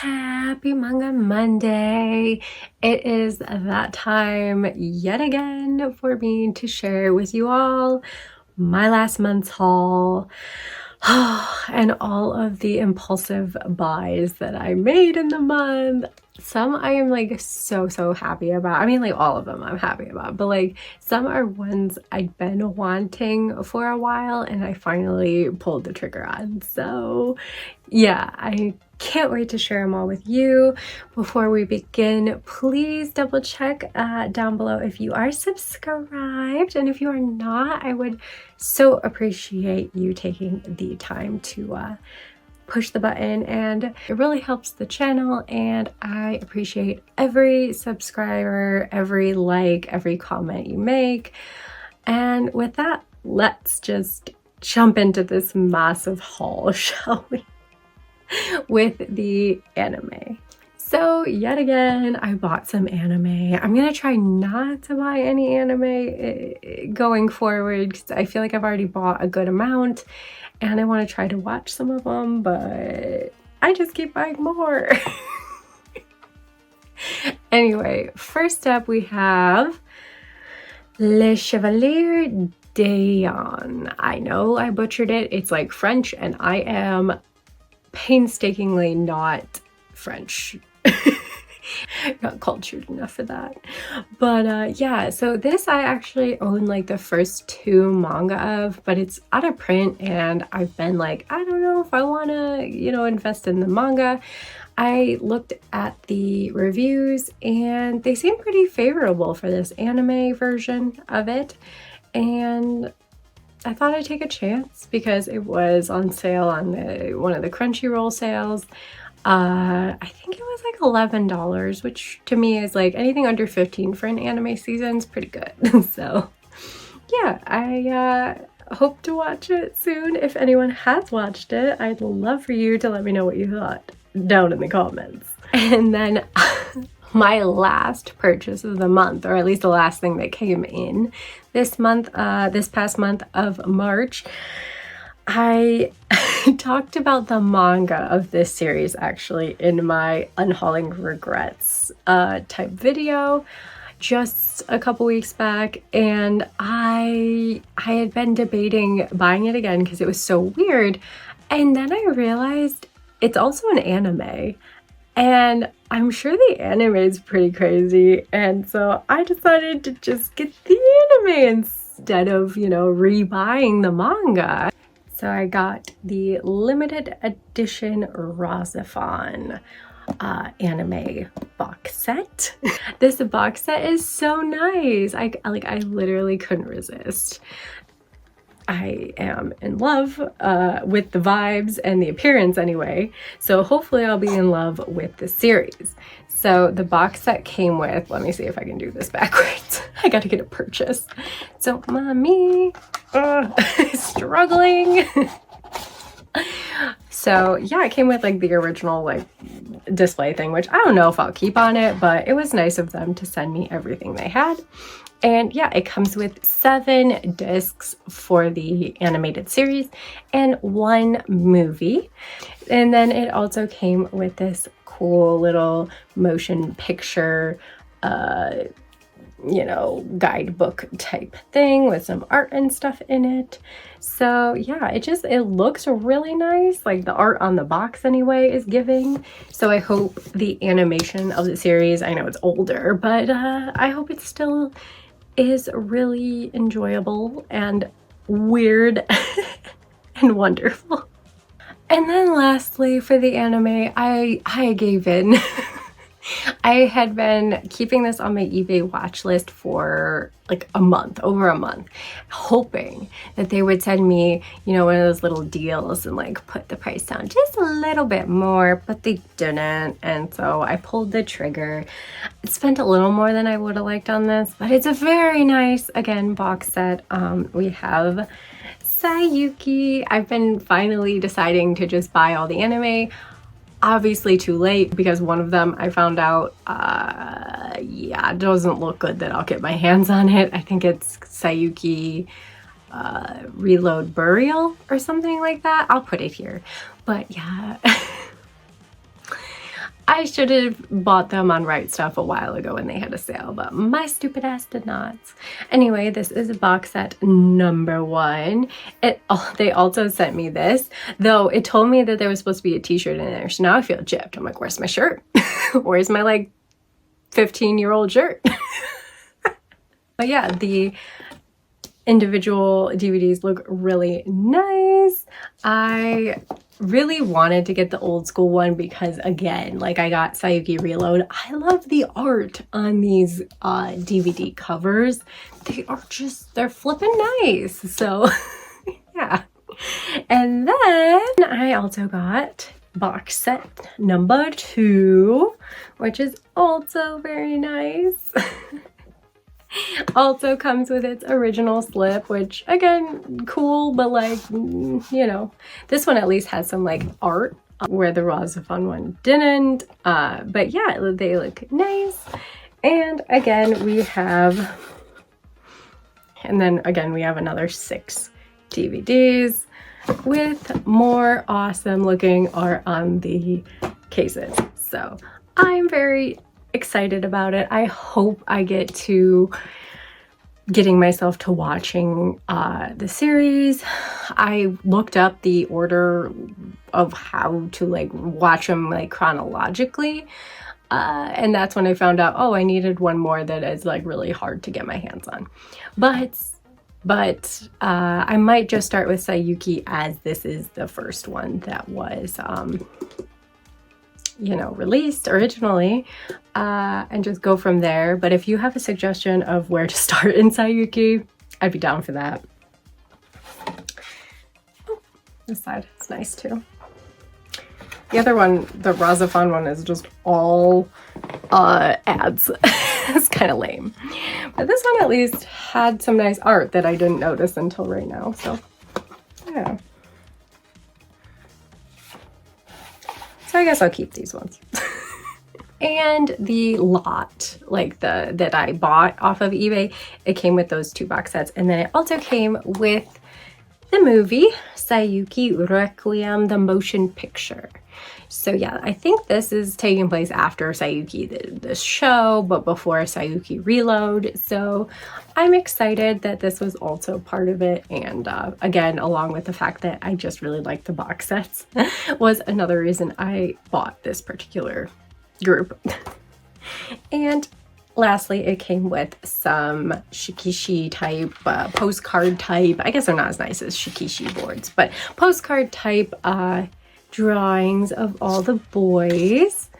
Happy Manga Monday! It is that time yet again for me to share with you all my last month's haul and all of the impulsive buys that I made in the month. Some I am like so happy about. I mean, like all of them I'm happy about, but like some are ones I'd been wanting for a while and I finally pulled the trigger on. So yeah, I can't wait to share them all with you. Before we begin, please double check down below if you are subscribed, and if you are not, I would so appreciate you taking the time to push the button, and it really helps the channel, and I appreciate every subscriber, every like, every comment you make. And with that, let's just jump into this massive haul, shall we? With the anime. So yet again, I bought some anime. I'm gonna try not to buy any anime going forward because I feel like I've already bought a good amount and I want to try to watch some of them, but I just keep buying more. Anyway, first up we have Le Chevalier d'Eon. I know I butchered it. It's like French and I am painstakingly not French. Not cultured enough for that. But yeah, so this I actually own like the first two manga of, but it's out of print and I've been like, I don't know if I want to, invest in the manga. I looked at the reviews and they seem pretty favorable for this anime version of it, and I thought I'd take a chance because it was on sale on one of the Crunchyroll sales. I think it was like $11, which to me is like anything under 15 for an anime season is pretty good. So yeah, I hope to watch it soon. If anyone has watched it, I'd love for you to let me know what you thought down in the comments. And then my last purchase of the month, or at least the last thing that came in this month, this past month of March, I talked about the manga of this series actually in my unhauling regrets type video just a couple weeks back, and I had been debating buying it again because it was so weird, and then I realized it's also an anime. And I'm sure the anime is pretty crazy, and so I decided to just get the anime instead of, rebuying the manga. So I got the limited edition Razafon anime box set. This box set is so nice. I literally couldn't resist. I am in love with the vibes and the appearance anyway, so hopefully I'll be in love with the series. So the box set came with, let me see if I can do this backwards. I gotta get a purchase. So mommy, struggling. So yeah, it came with like the original like display thing, which I don't know if I'll keep on it, but it was nice of them to send me everything they had. And yeah, it comes with 7 discs for the animated series and 1 movie. And then it also came with this cool little motion picture, guidebook type thing with some art and stuff in it. So yeah, it looks really nice. Like the art on the box anyway is giving. So I hope the animation of the series, I know it's older, but I hope it still is really enjoyable and weird and wonderful. And then lastly, for the anime, I gave in. I had been keeping this on my eBay watch list for like over a month, hoping that they would send me, one of those little deals and like put the price down just a little bit more, but they didn't. And so I pulled the trigger. I spent a little more than I would have liked on this, but it's a very nice, again, box set. We have Sayuki. I've been finally deciding to just buy all the anime. Obviously too late because one of them I found out, it doesn't look good that I'll get my hands on it. I think it's Sayuki Reload Burial or something like that. I'll put it here. But yeah, I should have bought them on Right Stuff a while ago when they had a sale, but my stupid ass did not. Anyway, this is box set number 1. They also sent me this, though it told me that there was supposed to be a t-shirt in there, so now I feel gypped. I'm like, where's my shirt? Where's my like 15-year-old shirt? But yeah, the individual DVDs look really nice. I really wanted to get the old school one because, again, like I got Sayuki Reload. I love the art on these DVD covers. They're flipping nice. So yeah. And then I also got box set number 2, which is also very nice. Also comes with its original slip, which again, cool, but like, you know, this one at least has some like art where the Razafon one didn't. But yeah, they look nice. And again, we have another 6 DVDs with more awesome looking art on the cases. So I'm very excited about it. I hope I get to getting myself to watching the series. I looked up the order of how to like watch them like chronologically, and that's when I found out, oh, I needed one more that is like really hard to get my hands on. But I might just start with Sayuki, as this is the first one that was you know, released originally, and just go from there. But if you have a suggestion of where to start in Sayuki, I'd be down for that. Oh, this side is nice too. The other one, the Razafon one, is just all ads. It's kind of lame. But this one at least had some nice art that I didn't notice until right now. So yeah. So I guess I'll keep these ones. And the lot, like that I bought off of eBay, it came with those 2 box sets. And then it also came with the movie, Sayuki Requiem, the motion picture. So yeah, I think this is taking place after Sayuki, the show, but before Sayuki Reload. So I'm excited that this was also part of it. And again, along with the fact that I just really like the box sets, was another reason I bought this particular group. And lastly, it came with some shikishi type, postcard type. I guess they're not as nice as shikishi boards, but postcard type drawings of all the boys.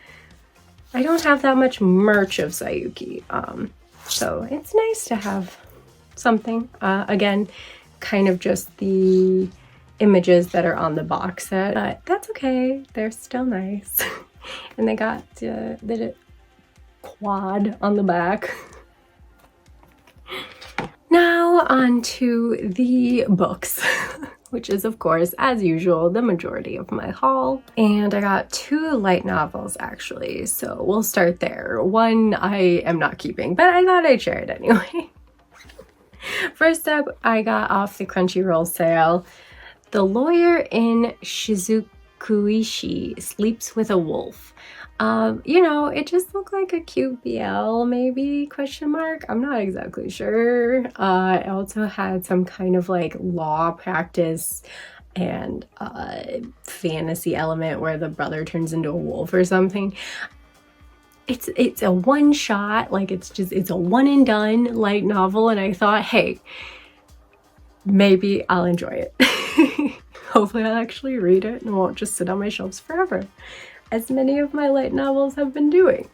I don't have that much merch of Sayuki, so it's nice to have something. Again, kind of just the images that are on the box set, but that's okay. They're still nice. And they got the quad on the back. Now on to the books, which is of course, as usual, the majority of my haul. And I got 2 light novels actually, so we'll start there. One I am not keeping, but I thought I'd share it anyway. First up, I got off the Crunchyroll sale, The Lawyer in Shizukuishi Sleeps with a Wolf. You know, it just looked like a cute BL, maybe, question mark. I'm not exactly sure. It also had some kind of like law practice and fantasy element where the brother turns into a wolf or something. It's a one shot, like it's a one and done light novel, and I thought, hey, maybe I'll enjoy it. Hopefully I'll actually read it and it won't just sit on my shelves forever, as many of my light novels have been doing.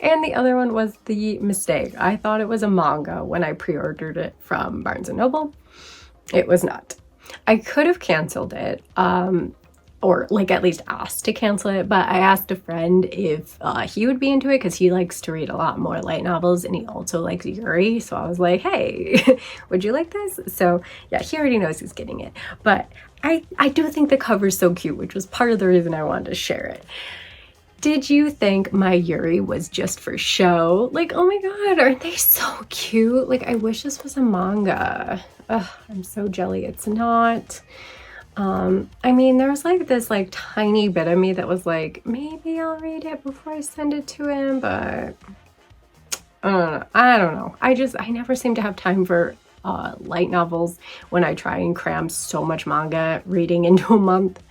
And the other one was The Mistake. I thought it was a manga when I pre-ordered it from Barnes & Noble. It was not. I could have canceled it, or like at least asked to cancel it, but I asked a friend if he would be into it because he likes to read a lot more light novels and he also likes Yuri. So I was like, hey, would you like this? So yeah, he already knows he's getting it. But I do think the cover's so cute, which was part of the reason I wanted to share it. Did you think my Yuri was just for show? Like, oh my god, aren't they so cute? Like, I wish this was a manga. Ugh, I'm so jelly it's not. I mean, there was like this like tiny bit of me that was like, maybe I'll read it before I send it to him, but I don't know. I never seem to have time for light novels when I try and cram so much manga reading into a month.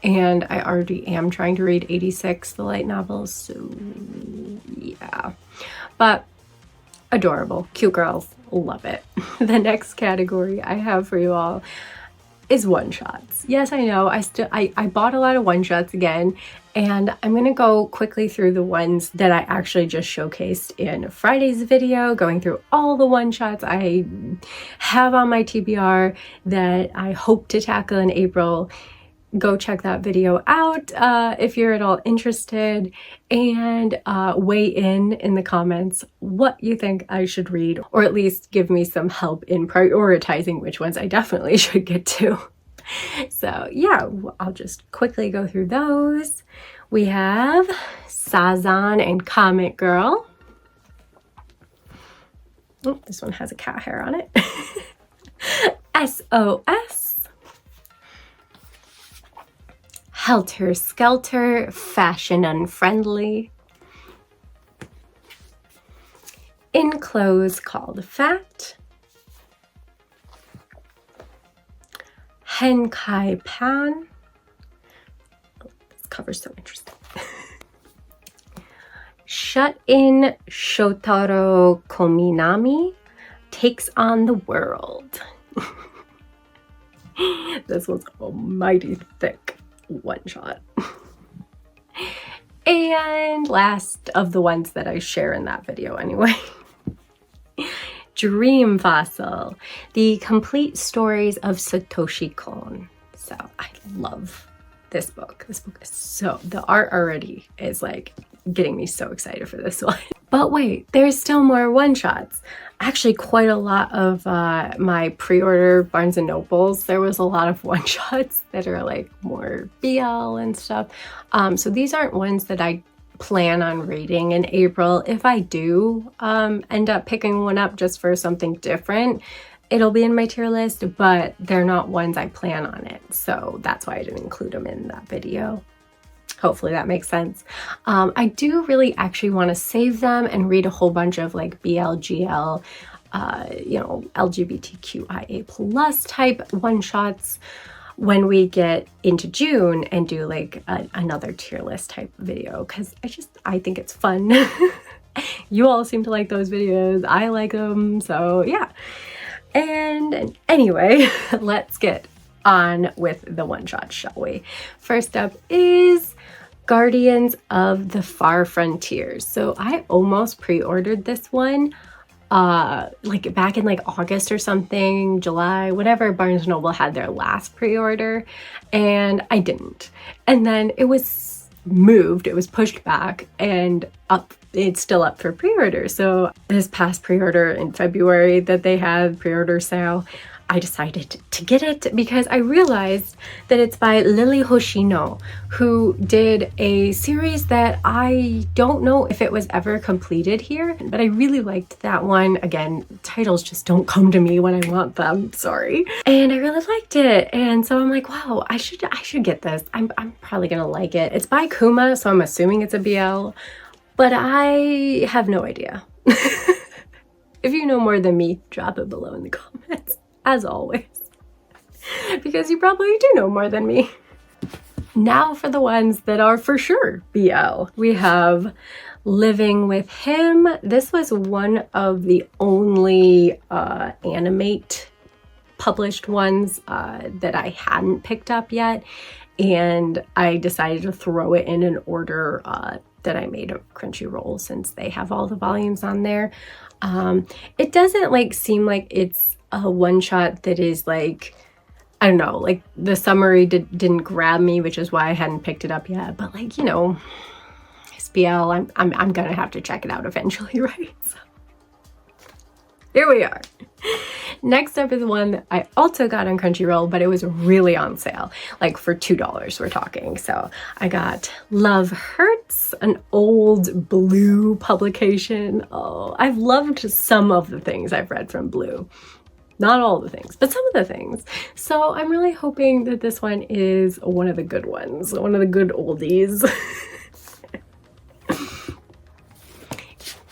And I already am trying to read 86, the light novels, so yeah. But adorable, cute girls, love it. The next category I have for you all is one-shots. Yes, I know, I bought a lot of one-shots again, and I'm gonna go quickly through the ones that I actually just showcased in Friday's video, going through all the one-shots I have on my TBR that I hope to tackle in April. Go check that video out if you're at all interested, and weigh in the comments what you think I should read, or at least give me some help in prioritizing which ones I definitely should get to. So yeah, I'll just quickly go through those. We have Sazan and Comet Girl. Oh, this one has a cat hair on it. SOS. Helter Skelter, Fashion Unfriendly. In Clothes Called Fat. Henkai Pan. Oh, this cover's so interesting. Shut In Shotaro Kominami Takes on the World. This was almighty thick one-shot. And last of the ones that I share in that video anyway. Dream Fossil, the complete stories of Satoshi Kon. So I love this book. This book is so, the art already is like getting me so excited for this one. But wait, there's still more one-shots. Actually, quite a lot of my pre-order Barnes & Nobles, there was a lot of one-shots that are like more BL and stuff. So these aren't ones that I plan on reading in April. If I do end up picking one up just for something different, it'll be in my tier list, but they're not ones I plan on it. So that's why I didn't include them in that video. Hopefully that makes sense. I do really actually want to save them and read a whole bunch of like BLGL, you know, LGBTQIA plus type one-shots when we get into June and do like another tier list type video, because I think it's fun. You all seem to like those videos. I like them, so yeah. And anyway, let's get on with the one-shot, shall we? First up is Guardians of the Far Frontiers. So I almost pre-ordered this one like back in like August or something, July, whatever Barnes & Noble had their last pre-order, and I didn't. And then it was moved, it was pushed back and up. It's still up for pre-order. So this past pre-order in February that they had pre-order sale, I decided to get it because I realized that it's by Lily Hoshino, who did a series that I don't know if it was ever completed here, but I really liked that one. Again, titles just don't come to me when I want them, sorry. And I really liked it. And so I'm like, wow, I should get this. I'm probably gonna like it. It's by Kuma, so I'm assuming it's a BL, but I have no idea. If you know more than me, drop it below in the comments. As always, because you probably do know more than me. Now for the ones that are for sure BL. We have Living with Him. This was one of the only animate published ones that I hadn't picked up yet, and I decided to throw it in an order that I made of Crunchyroll since they have all the volumes on there. It doesn't like seem like it's a one-shot that is like, I don't know, like the summary didn't grab me, which is why I hadn't picked it up yet. But like, you know, SBL, I'm gonna have to check it out eventually, right? So here we are. Next up is one that I also got on Crunchyroll, but it was really on sale, like for $2 we're talking. So I got Love Hurts, an old Blue publication. Oh, I've loved some of the things I've read from Blue. Not all the things, but some of the things. So I'm really hoping that this one is one of the good ones, one of the good oldies.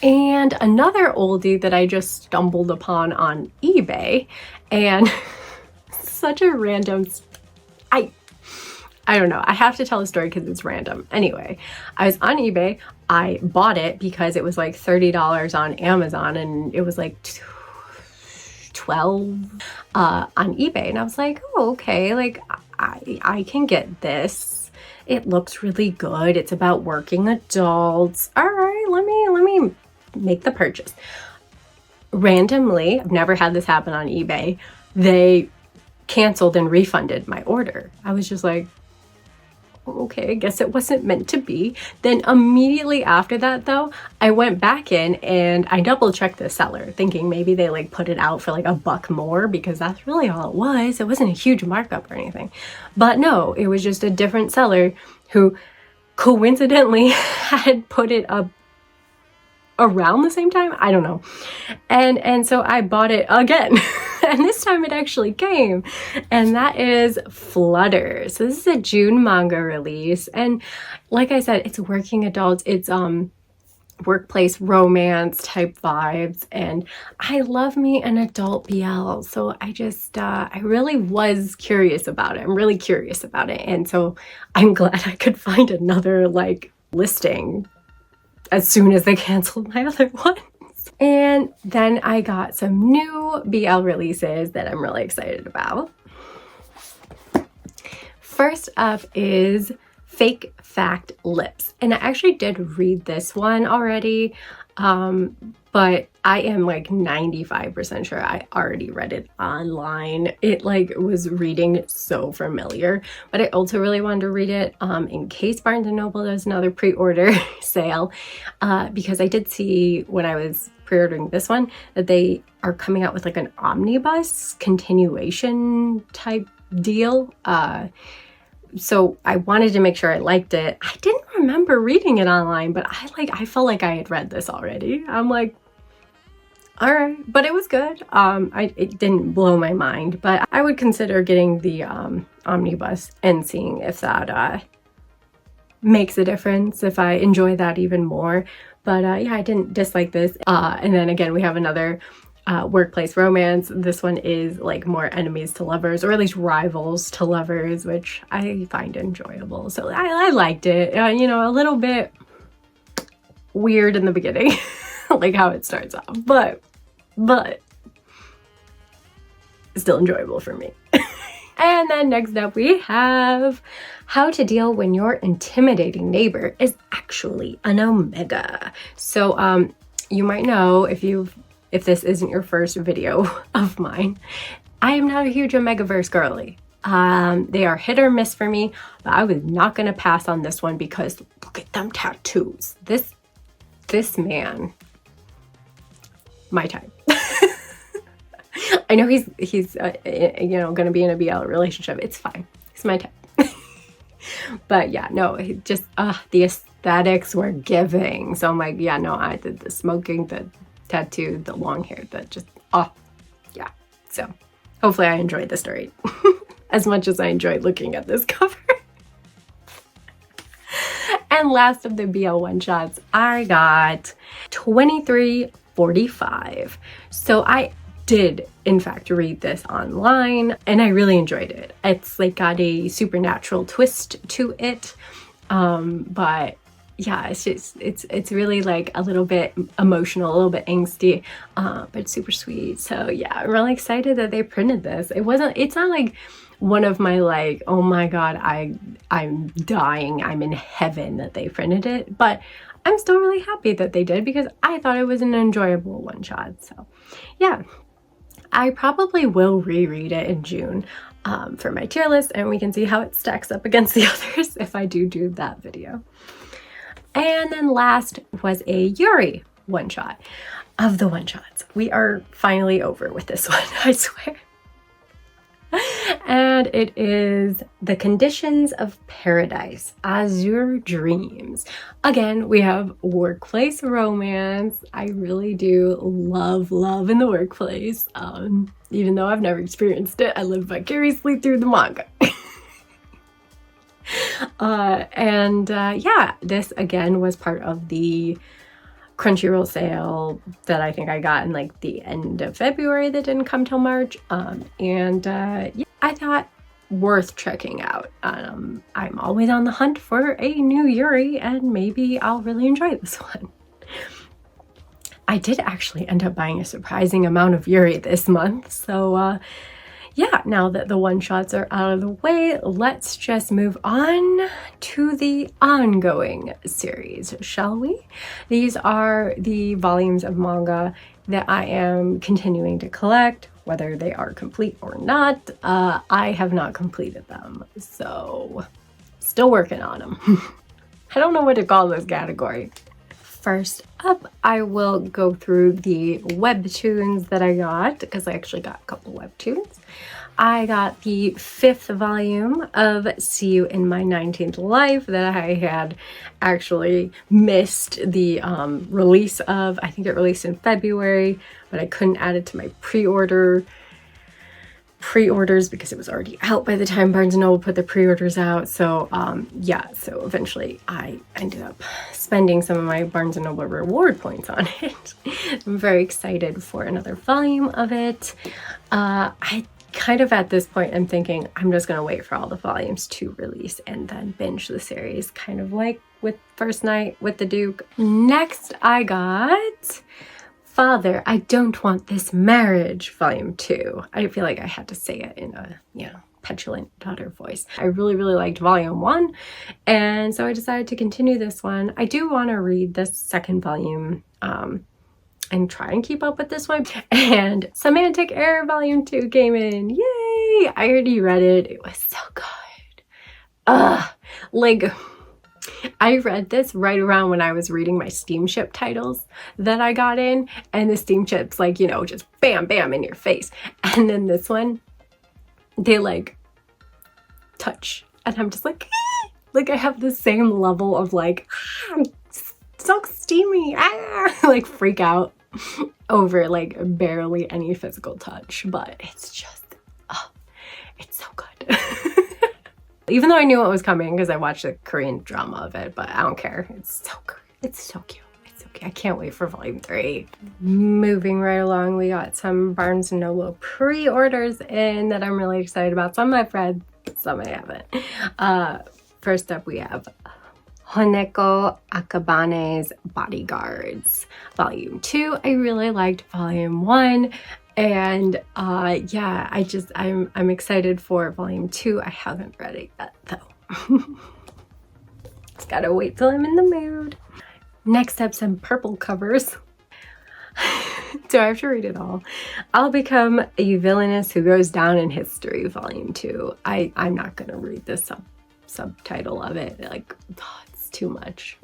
And another oldie that I just stumbled upon on eBay, and such a random, I don't know, I have to tell a story because it's random. Anyway, I was on eBay, I bought it because it was like $30 on Amazon and it was like 12 on eBay, and I was like, oh, okay, like I can get this. It looks really good. It's about working adults. All right, let me make the purchase. Randomly, I've never had this happen on eBay, they canceled and refunded my order. I was just like, okay, I guess it wasn't meant to be. Then immediately after that though, I went back in and I double checked the seller, thinking maybe they like put it out for like $1 more, because that's really all it was. It wasn't a huge markup or anything. But no, it was just a different seller who coincidentally had put it up around the same time. I don't know. And so I bought it again. And this time it actually came. And that is Flutter. So this is a June manga release. And like I said, it's working adults. It's workplace romance type vibes. And I love me an adult BL. So I just, I really was curious about it. I'm really curious about it. And so I'm glad I could find another like listing as soon as they canceled my other ones. And then I got some new BL releases that I'm really excited about. First up is Fake Fact Lips. And I actually did read this one already, but I am like 95% sure I already read it online. It like was reading so familiar, but I also really wanted to read it in case Barnes & Noble does another pre-order sale, because I did see when I was pre-ordering this one that they are coming out with like an omnibus continuation type deal. So I wanted to make sure I liked it. I didn't remember reading it online, but I felt like I had read this already. I'm like, all right, but it was good. It didn't blow my mind, but I would consider getting the omnibus and seeing if that makes a difference, if I enjoy that even more. But yeah, I didn't dislike this. And then again, we have another workplace romance. This one is like more enemies to lovers, or at least rivals to lovers, which I find enjoyable. So I liked it. You know, a little bit weird in the beginning, like how it starts off, but still enjoyable for me. And then next up we have How to Deal When Your Intimidating Neighbor is Actually an Omega. So you might know, if this isn't your first video of mine, I am not a huge Omegaverse girly. They are hit or miss for me, but I was not gonna pass on this one because look at them tattoos. This man, my type. I know he's you know, gonna be in a BL relationship. It's fine. He's my type. But yeah, no, just the aesthetics were giving. So I'm like, yeah, no, I did the smoking, the tattoo, the long hair, that just yeah. So hopefully I enjoyed the story as much as I enjoyed looking at this cover. And last of the BL one-shots, I got 2345. So I did in fact read this online and I really enjoyed it. It's like got a supernatural twist to it, but yeah, it's just it's really like a little bit emotional, a little bit angsty, but it's super sweet. So yeah, I'm really excited that they printed this. It's not like one of my like, oh my god, I'm dying, I'm in heaven that they printed it, but I'm still really happy that they did because I thought it was an enjoyable one shot. So yeah, I probably will reread it in June for my tier list, and we can see how it stacks up against the others if I do that video. And then last was a Yuri one shot. Of the one shots, we are finally over with this one, I swear. And it is The Conditions of Paradise, Azure Dreams. Again, we have workplace romance. I really do love in the workplace. Even though I've never experienced it, I live vicariously through the manga. Yeah, this again was part of the Crunchyroll sale that I think I got in like the end of February that didn't come till March. Yeah, I thought worth checking out. I'm always on the hunt for a new Yuri, and maybe I'll really enjoy this one. I did actually end up buying a surprising amount of Yuri this month, so yeah, now that the one-shots are out of the way, let's just move on to the ongoing series, shall we? These are the volumes of manga that I am continuing to collect, whether they are complete or not. I have not completed them, so still working on them. I don't know what to call this category. First up, I will go through the Webtoons that I got, because I actually got a couple Webtoons. I got the 5th volume of See You in My 19th Life that I had actually missed the release of. I think it released in February, but I couldn't add it to my pre-orders because it was already out by the time Barnes & Noble put the pre-orders out. So yeah, so eventually I ended up spending some of my Barnes & Noble reward points on it. I'm very excited for another volume of it. I kind of at this point I'm thinking I'm just gonna wait for all the volumes to release and then binge the series, kind of like with First Night with the Duke. Next I got Father, I Don't Want This Marriage, Volume 2. I feel like I had to say it in a, petulant daughter voice. I really liked Volume 1, and so I decided to continue this one. I do want to read this second volume and try and keep up with this one. And Semantic Error Volume 2 came in. Yay! I already read it. It was so good. Like, I read this right around when I was reading my steamship titles that I got in, and the steamships, like, just bam, bam in your face. And then this one, they like touch, and I'm just like, like I have the same level of like, so steamy, like freak out over like barely any physical touch, but it's just, it's so good. Even though I knew what was coming because I watched the Korean drama of it, but I don't care. It's so good. It's so cute. It's so cute. I can't wait for Volume 3. Moving right along, we got some Barnes & Noble pre-orders in that I'm really excited about. Some I've read, some I haven't. First up, we have Honeko Akabane's Bodyguards, Volume 2. I really liked Volume 1. And yeah, I'm excited for Volume 2. I haven't read it yet though. Just gotta wait till I'm in the mood. Next up, some purple covers. Do I have to read it all? I'll Become a Villainess Who Goes Down in History, Volume 2. I'm not gonna read the subtitle of it. Like, it's too much.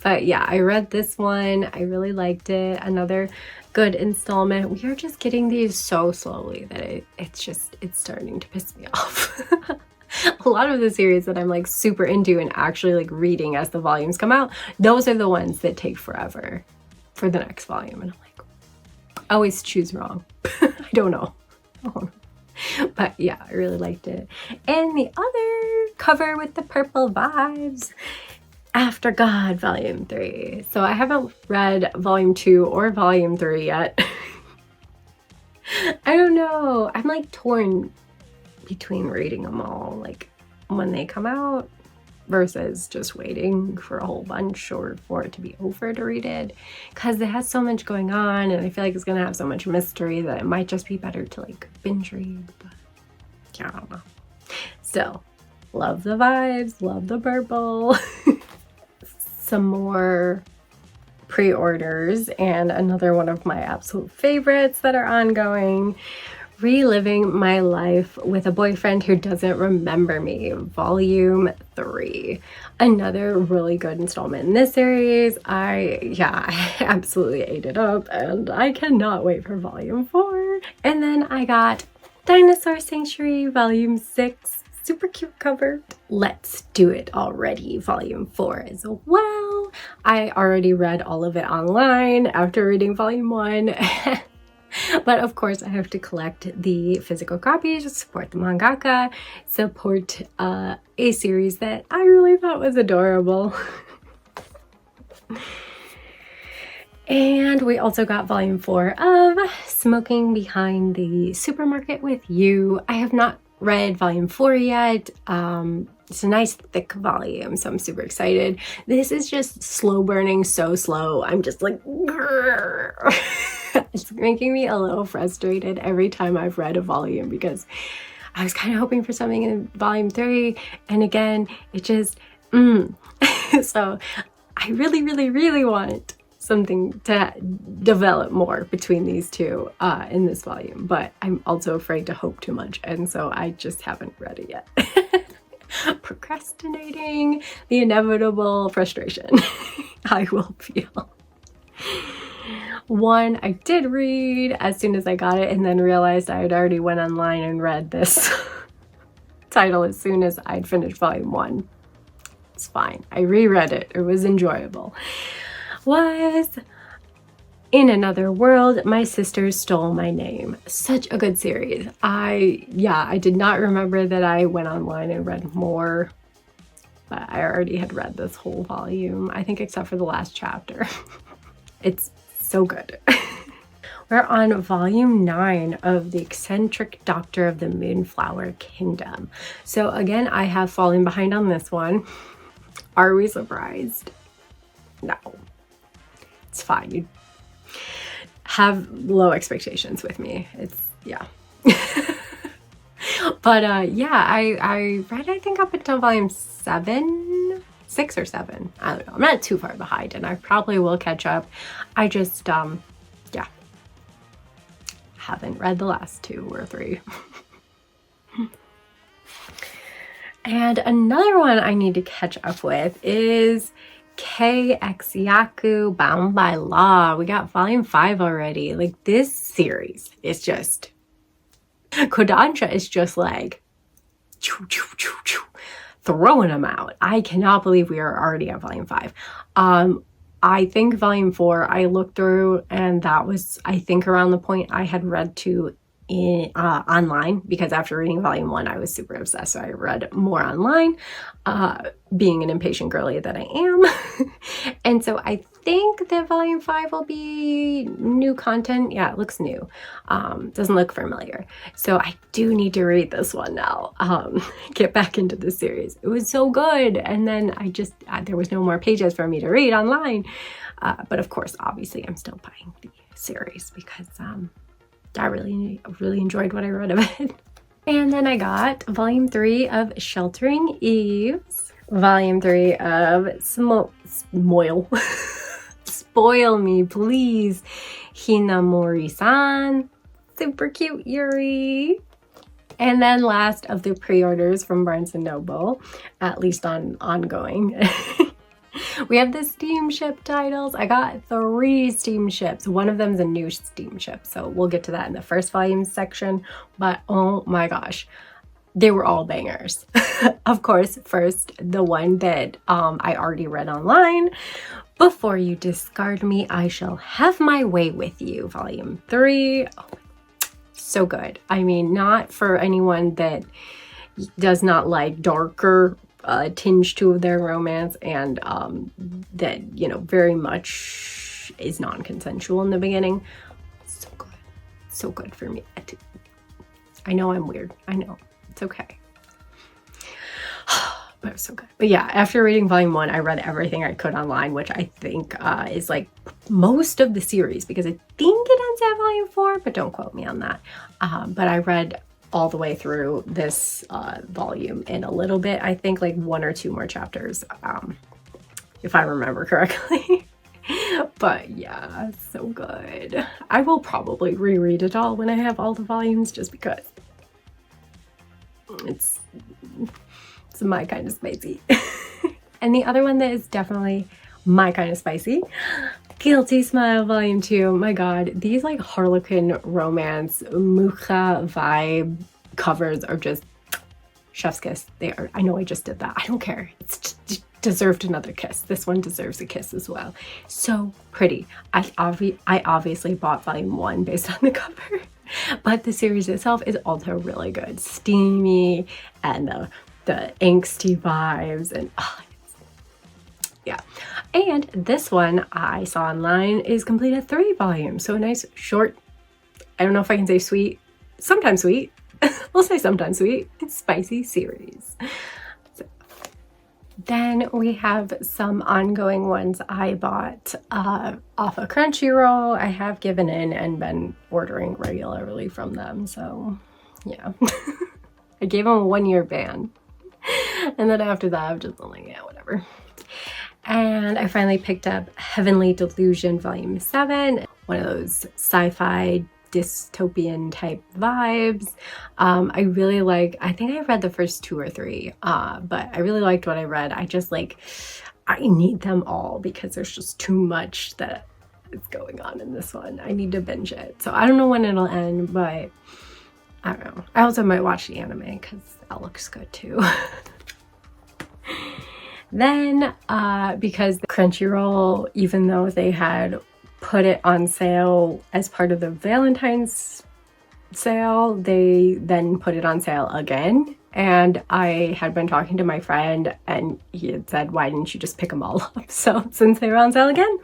But yeah, I read this one. I really liked it. Another good installment. We are just getting these so slowly that it's starting to piss me off. A lot of the series that I'm like super into and actually like reading as the volumes come out, those are the ones that take forever for the next volume. And I'm like, I always choose wrong. I don't know. But yeah, I really liked it. And the other cover with the purple vibes, After God, Volume 3. So I haven't read Volume 2 or Volume 3 yet. I don't know. I'm like torn between reading them all, like when they come out versus just waiting for a whole bunch or for it to be over to read it, because it has so much going on and I feel like it's gonna have so much mystery that it might just be better to like binge read. But yeah, I don't know. Still, love the vibes, love the purple. Some more pre-orders and another one of my absolute favorites that are ongoing. Reliving My Life with a Boyfriend Who Doesn't Remember Me, Volume 3. Another really good installment in this series. I absolutely ate it up and I cannot wait for Volume 4. And then I got Dinosaur Sanctuary Volume 6. Super cute cover. Let's Do It Already Volume 4 as well. I already read all of it online after reading Volume 1. But of course I have to collect the physical copies to support the mangaka, support a series that I really thought was adorable. And we also got Volume 4 of Smoking Behind the Supermarket with You. I have not read Volume 4 yet. It's a nice thick volume, so I'm super excited. This is just slow burning, so slow. I'm just like, it's making me a little frustrated every time I've read a volume because I was kind of hoping for something in Volume 3, and again, it just, So I really, really, really want something to develop more between these two in this volume, but I'm also afraid to hope too much, and so I just haven't read it yet. Procrastinating, the inevitable frustration I will feel. One I did read as soon as I got it and then realized I had already went online and read this title as soon as I'd finished Volume 1. It's fine. I reread it. It was enjoyable. Was In Another World, My Sisters Stole My Name. Such a good series. I did not remember that I went online and read more, but I already had read this whole volume, I think except for the last chapter. It's so good. We're on Volume 9 of The Eccentric Doctor of the Moonflower Kingdom. So again, I have fallen behind on this one. Are we surprised? No. It's fine. You have low expectations with me. It's, yeah. But yeah, I read, I think, up until Volume 7, 6 or 7. I don't know. I'm not too far behind, and I probably will catch up. I just, yeah, haven't read the last 2 or 3. And another one I need to catch up with is KX Yaku Bound by Law. We got Volume 5 already. Like, this series is just, Kodansha is just like choo, choo, choo, choo, throwing them out. I cannot believe we are already at Volume 5. I think Volume 4 I looked through, and that was, I think, around the point I had read to in online, because after reading Volume 1 I was super obsessed, so I read more online, being an impatient girly that I am. And so I think that Volume 5 will be new content. Yeah, it looks new. Doesn't look familiar, so I do need to read this one now. Get back into the series. It was so good, and then I just there was no more pages for me to read online, but of course, obviously, I'm still buying the series because I really enjoyed what I read of it. And then I got Volume 3 of Sheltering Eves, Volume 3 of Spoil Me Please, Hinamori-san, super cute Yuri. And then last of the pre-orders from Barnes & Noble, at least on ongoing. We have the steamship titles. I got 3 steamships. One of them's a new steamship, so we'll get to that in the first volume section. But oh my gosh, they were all bangers. Of course, first, the one that I already read online, Before You Discard Me, I Shall Have My Way With You, Volume 3. Oh, so good. I mean, not for anyone that does not like darker tinge to their romance, and that, you know, very much is non-consensual in the beginning. So good for me. I know I'm weird. I know, it's okay. But it was so good. But yeah, after reading Volume 1, I read everything I could online, which I think is like most of the series, because I think it ends at Volume 4, but don't quote me on that. But I read all the way through this volume in a little bit. I think like 1 or 2 more chapters, if I remember correctly. But yeah, so good. I will probably reread it all when I have all the volumes, just because it's my kind of spicy. And the other one that is definitely my kind of spicy Guilty Smile Volume 2. My god, these like Harlequin romance mucha vibe covers are just chef's kiss. They are. I know I just did that. I don't care. It's just deserved another kiss. This one deserves a kiss as well. So pretty. I obviously bought Volume 1 based on the cover, but the series itself is also really good. Steamy and the angsty vibes and yeah. And this one I saw online is completed 3 volumes. So a nice short, I don't know if I can say sweet, sometimes sweet. We'll say sometimes sweet, spicy series. So, then we have some ongoing ones I bought off of Crunchyroll. I have given in and been ordering regularly from them. So yeah, I gave them a 1-year ban. And then after that, I'm just like, yeah, whatever. And I finally picked up Heavenly Delusion Volume 7, one of those sci-fi dystopian type vibes. I really like, I think I read the first 2 or 3, but I really liked what I read. I just like, I need them all because there's just too much that is going on in this one. I need to binge it. So I don't know when it'll end, but I don't know. I also might watch the anime because that looks good too. Then, because Crunchyroll, even though they had put it on sale as part of the Valentine's sale, they then put it on sale again. And I had been talking to my friend and he had said, why didn't you just pick them all up? So since they were on sale again,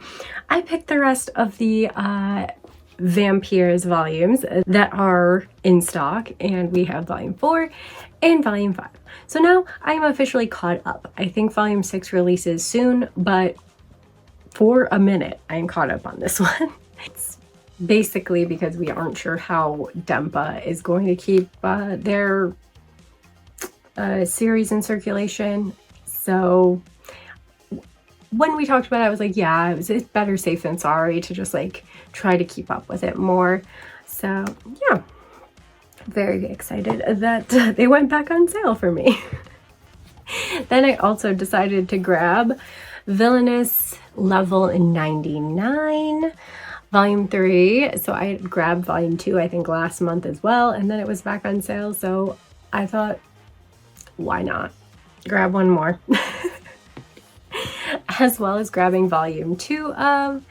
I picked the rest of the Vampires volumes that are in stock, and we have Volume 4 and Volume 5. So now I am officially caught up. I think Volume 6 releases soon, but for a minute I am caught up on this one. It's basically because we aren't sure how Dempa is going to keep their series in circulation. So when we talked about it, I was like, yeah, it's better safe than sorry to just like try to keep up with it more. So yeah, very excited that they went back on sale for me. Then I also decided to grab Villainous Level 99 Volume 3. So I grabbed Volume 2 I think last month as well, and then it was back on sale, so I thought, why not grab one more? As well as grabbing Volume 2 of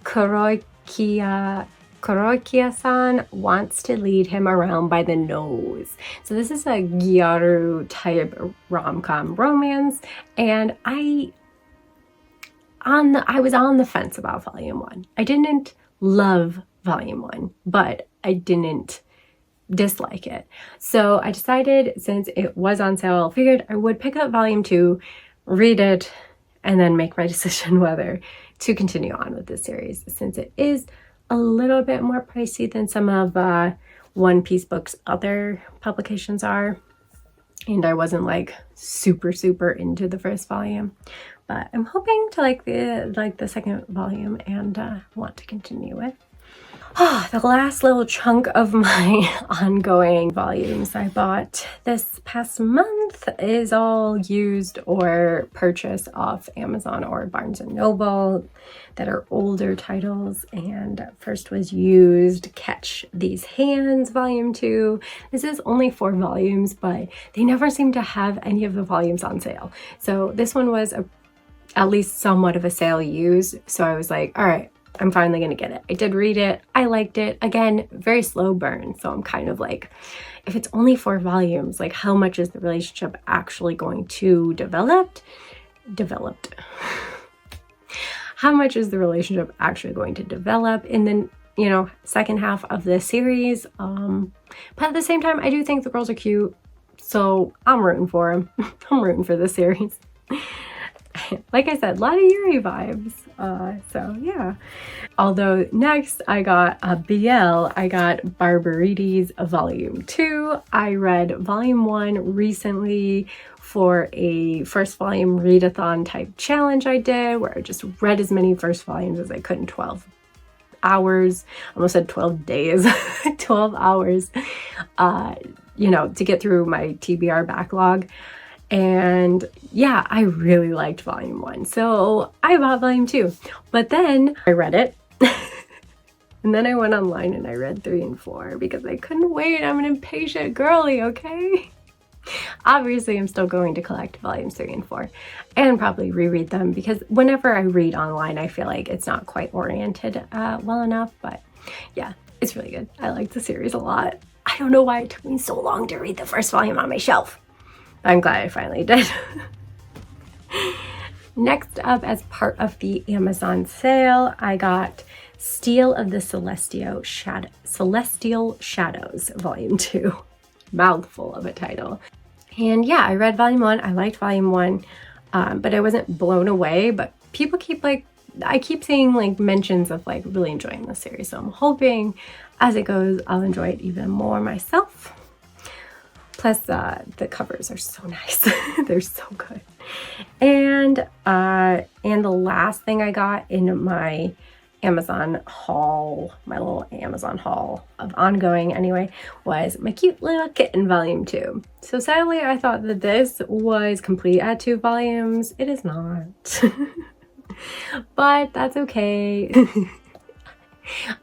Kurokia-san Wants to Lead Him Around by the Nose. So this is a gyaru type rom-com romance, and I was on the fence about Volume 1. I didn't love Volume 1, but I didn't dislike it. So I decided, since it was on sale, I figured I would pick up Volume 2, read it, and then make my decision whether to continue on with this series, since it is a little bit more pricey than some of One Piece Books' other publications are. And I wasn't like super into the first volume, but I'm hoping to like the second volume and want to continue it. The last little chunk of my ongoing volumes I bought this past month is all used or purchased off Amazon or Barnes & Noble that are older titles. And first was used Catch These Hands Volume 2. This is only 4 volumes, but they never seem to have any of the volumes on sale. So this one was at least somewhat of a sale used. So I was like, all right, I'm finally gonna get it. I did read it. I liked it. Again, very slow burn. So I'm kind of like, if it's only 4 volumes, like how much is the relationship actually going to developed? How much is the relationship actually going to develop in the, second half of the series? But at the same time, I do think the girls are cute. So I'm rooting for them. I'm rooting for the series. Like I said, a lot of Yuri vibes. So yeah. Although next I got BL, I got Barbarides Volume 2. I read Volume 1 recently for a first volume readathon type challenge I did, where I just read as many first volumes as I could in 12 hours. I almost said 12 days. 12 hours, to get through my TBR backlog. And yeah, I really liked volume 1. So I bought volume 2. But then I read it. And then I went online and I read 3 and 4 because I couldn't wait. I'm an impatient girly, okay? Obviously, I'm still going to collect volumes 3 and 4 and probably reread them because whenever I read online, I feel like it's not quite oriented well enough. But yeah, it's really good. I like the series a lot. I don't know why it took me so long to read the first volume on my shelf. I'm glad I finally did. Next up, as part of the Amazon sale, I got Steel of the Celestial Shadows, Volume 2. Mouthful of a title. And yeah, I read volume 1. I liked volume 1, but I wasn't blown away. But people keep I keep seeing mentions of really enjoying the series. So I'm hoping as it goes, I'll enjoy it even more myself. Plus, the covers are so nice. They're so good. And the last thing I got in my Amazon haul, my little Amazon haul of ongoing anyway, was my cute little kitten volume 2. So sadly, I thought that this was complete at 2 volumes. It is not. But that's okay.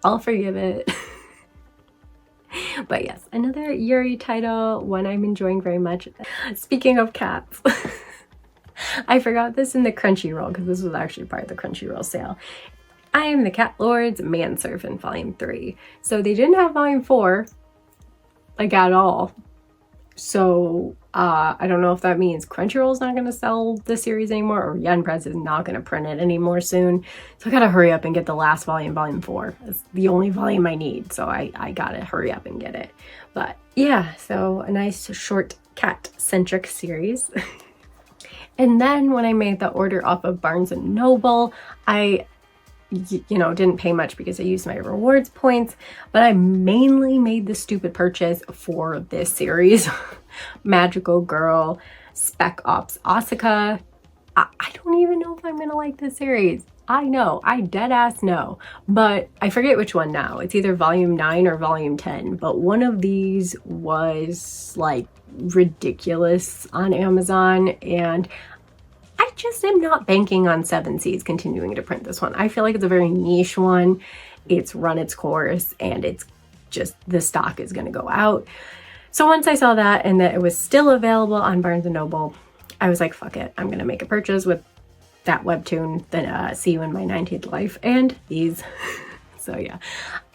I'll forgive it. But yes, another Yuri title, one I'm enjoying very much. Speaking of cats, I forgot this in the Crunchyroll because this was actually part of the Crunchyroll sale. I Am the Cat Lord's Mansurfing Volume 3. So they didn't have Volume 4, at all. So I don't know if that means Crunchyroll's not going to sell the series anymore, or Yen Press is not going to print it anymore soon. So I gotta hurry up and get the last volume, Volume 4. It's the only volume I need, so I gotta hurry up and get it. But yeah, so a nice short cat-centric series. And then when I made the order off of Barnes & Noble, I didn't pay much because I used my rewards points, but I mainly made the stupid purchase for this series. Magical Girl Spec Ops Asuka. I don't even know if I'm gonna like this series. I know, I dead ass know, but I forget which one now. It's either volume 9 or volume 10, but one of these was ridiculous on Amazon, and I just am not banking on 7 Seas continuing to print this one. I feel like it's a very niche one. It's run its course and it's just, the stock is going to go out. So once I saw that and that it was still available on Barnes & Noble, I was like, fuck it. I'm going to make a purchase with that webtoon, then See You in My 19th Life, and these. So yeah,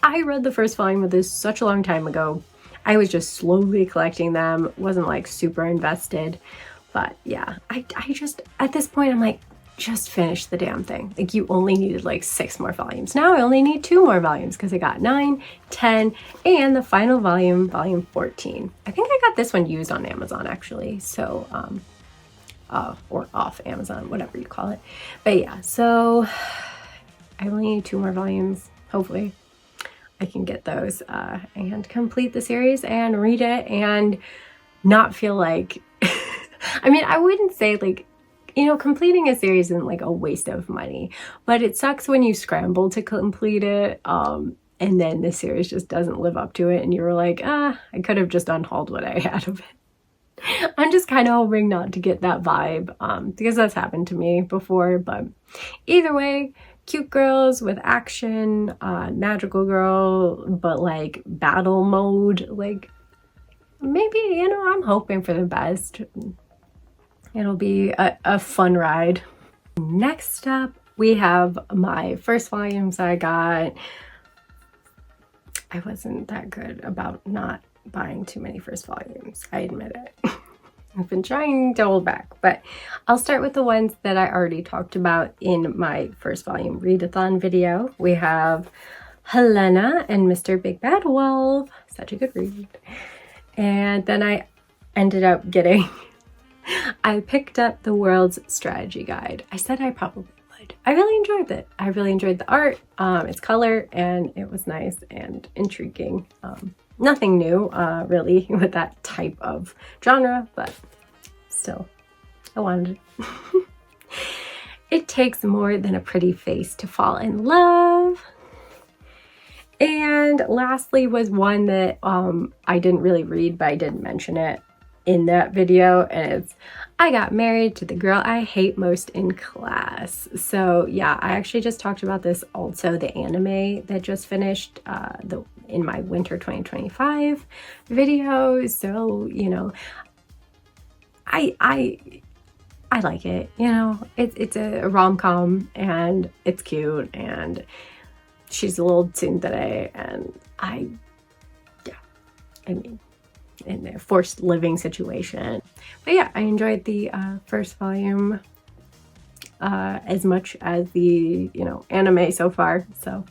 I read the first volume of this such a long time ago. I was just slowly collecting them, wasn't super invested. But yeah, I just, at this point, I'm just finish the damn thing. You only needed 6 more volumes. Now I only need 2 more volumes because I got 9, 10, and the final volume, volume 14. I think I got this one used on Amazon actually. So, or off Amazon, whatever you call it. But yeah, so I only need 2 more volumes. Hopefully I can get those and complete the series and read it and not feel like, I mean, I wouldn't say completing a series isn't a waste of money, but it sucks when you scramble to complete it and then the series just doesn't live up to it and you're like, I could have just unhauled what I had of it. I'm just kind of hoping not to get that vibe because that's happened to me before, but either way, cute girls with action, magical girl, but battle mode, maybe, I'm hoping for the best. It'll be a fun ride. Next up, we have my first volumes I got. I wasn't that good about not buying too many first volumes. I admit it. I've been trying to hold back, but I'll start with the ones that I already talked about in my first volume readathon video. We have Helena and Mr. Big Bad Wolf. Such a good read. And then I ended up getting, I picked up the World's Strategy Guide. I said I probably would. I really enjoyed it. I really enjoyed the art, its color, and it was nice and intriguing. Nothing new, really, with that type of genre, but still, I wanted it. It takes more than a pretty face to fall in love. And lastly was one that I didn't really read, but I did mention it in that video, and it's I got married to the girl I hate most in class. So yeah, I actually just talked about this also, the anime that just finished in my winter 2025 video. So, you know, I like it, you know. It's a rom-com and it's cute and she's a little tsundere and I mean, in a forced living situation. But yeah, I enjoyed the first volume as much as the, you know, anime so far. So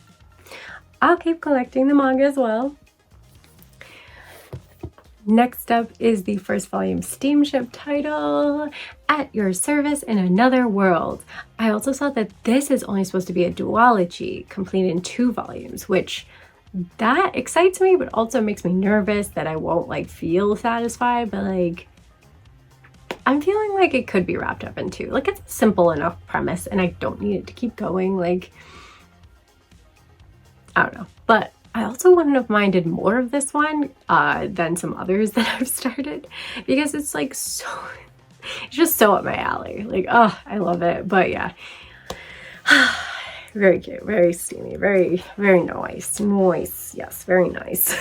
I'll keep collecting the manga as well. Next up is the first volume steamship title, At Your Service in Another World. I also saw that this is only supposed to be a duology, complete in 2 volumes, which that excites me, but also makes me nervous that I won't like feel satisfied. But like, I'm feeling like it could be wrapped up in 2. Like, it's a simple enough premise and I don't need it to keep going. Like, I don't know. But I also wouldn't have minded more of this one than some others that I've started, because it's like it's just so up my alley. Like, oh, I love it. But yeah, very cute, very steamy, very, very nice. Nice, yes, very nice.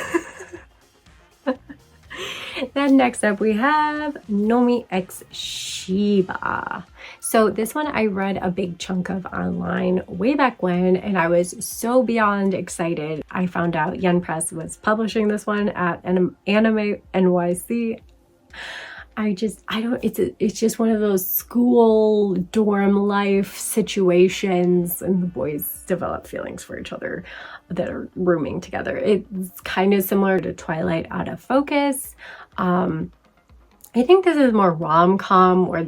Then next up we have Nomi X Shiba. So this one I read a big chunk of online way back when, and I was so beyond excited. I found out Yen Press was publishing this one at Anime NYC. It's just one of those school dorm life situations, and the boys develop feelings for each other that are rooming together. It's kind of similar to Twilight Out of Focus. I think this is more rom-com, or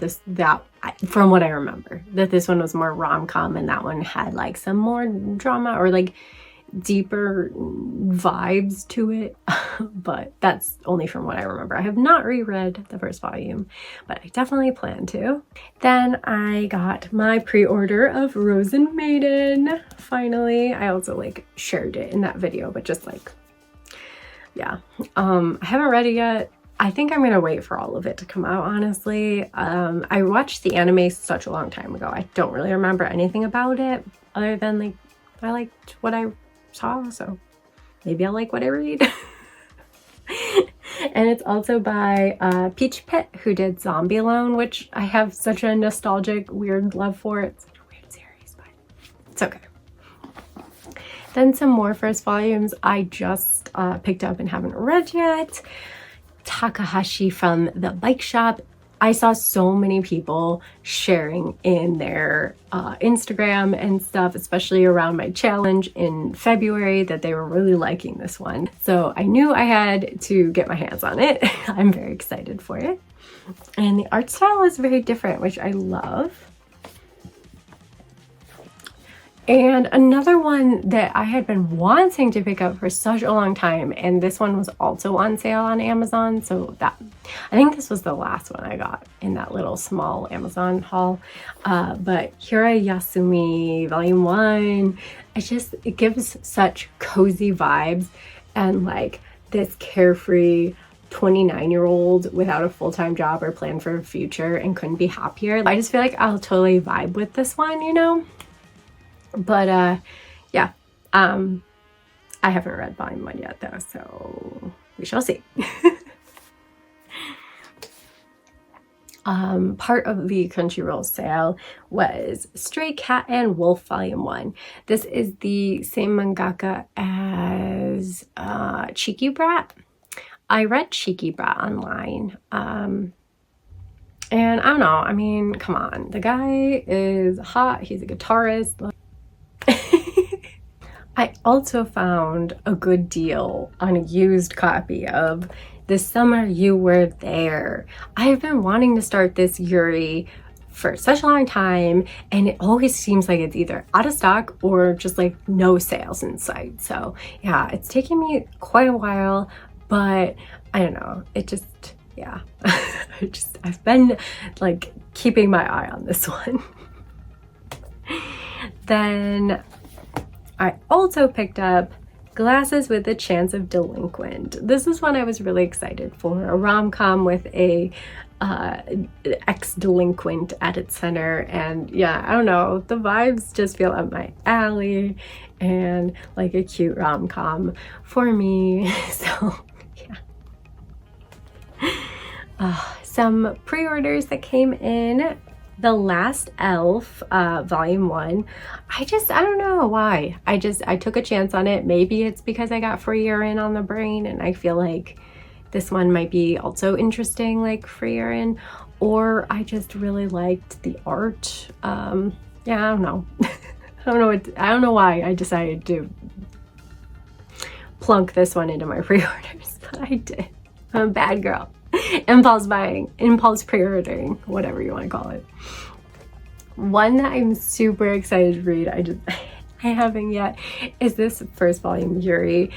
from what I remember, that this one was more rom-com and that one had like some more drama or like deeper vibes to it. But that's only from what I remember. I have not reread the first volume, but I definitely plan to. Then I got my pre-order of Rosen Maiden finally. I also like shared it in that video, but just like, yeah, I haven't read it yet. I think I'm gonna wait for all of it to come out, honestly. I watched the anime such a long time ago. I don't really remember anything about it other than like I liked what I saw, so maybe I'll like what I read. And it's also by Peach Pit, who did Zombie Alone, which I have such a nostalgic, weird love for. It's such a weird series, but it's okay. Then some more first volumes I just picked up and haven't read yet. Takahashi from the Bike Shop. I saw so many people sharing in their Instagram and stuff, especially around my challenge in February, that they were really liking this one. So I knew I had to get my hands on it. I'm very excited for it. And the art style is very different, which I love. And another one that I had been wanting to pick up for such a long time, and this one was also on sale on Amazon, so that I think this was the last one I got in that little small Amazon haul, but Hira Yasumi Volume 1, it gives such cozy vibes, and like this carefree 29-year-old without a full-time job or plan for a future and couldn't be happier. I just feel like I'll totally vibe with this one, you know? But yeah, I haven't read Volume 1 yet though, so we shall see. Part of the Crunchyroll sale was Stray Cat and Wolf Volume 1. This is the same mangaka as Cheeky Brat. I read Cheeky Brat online, and I don't know, I mean, come on, the guy is hot, he's a guitarist. I also found a good deal on a used copy of The Summer You Were There. I've been wanting to start this Yuri for such a long time, and it always seems like it's either out of stock or just like no sales in sight. So yeah, it's taken me quite a while, but I don't know, it just, yeah. I've been like keeping my eye on this one. Then I also picked up Glasses with a Chance of Delinquent. This is one I was really excited for, a rom-com with a ex-delinquent at its center. And yeah, I don't know, the vibes just feel up my alley and like a cute rom-com for me. So yeah. Some pre-orders that came in: The Last Elf, volume 1. I don't know why. I took a chance on it. Maybe it's because I got free urine on the brain and I feel like this one might be also interesting, like free urine, or I just really liked the art. Yeah, I don't know. I don't know why I decided to plunk this one into my pre-orders, but I did. I'm a bad girl. Impulse buying, impulse pre-ordering, whatever you want to call it. One that I'm super excited to read, I haven't yet, is this first volume, Yuri.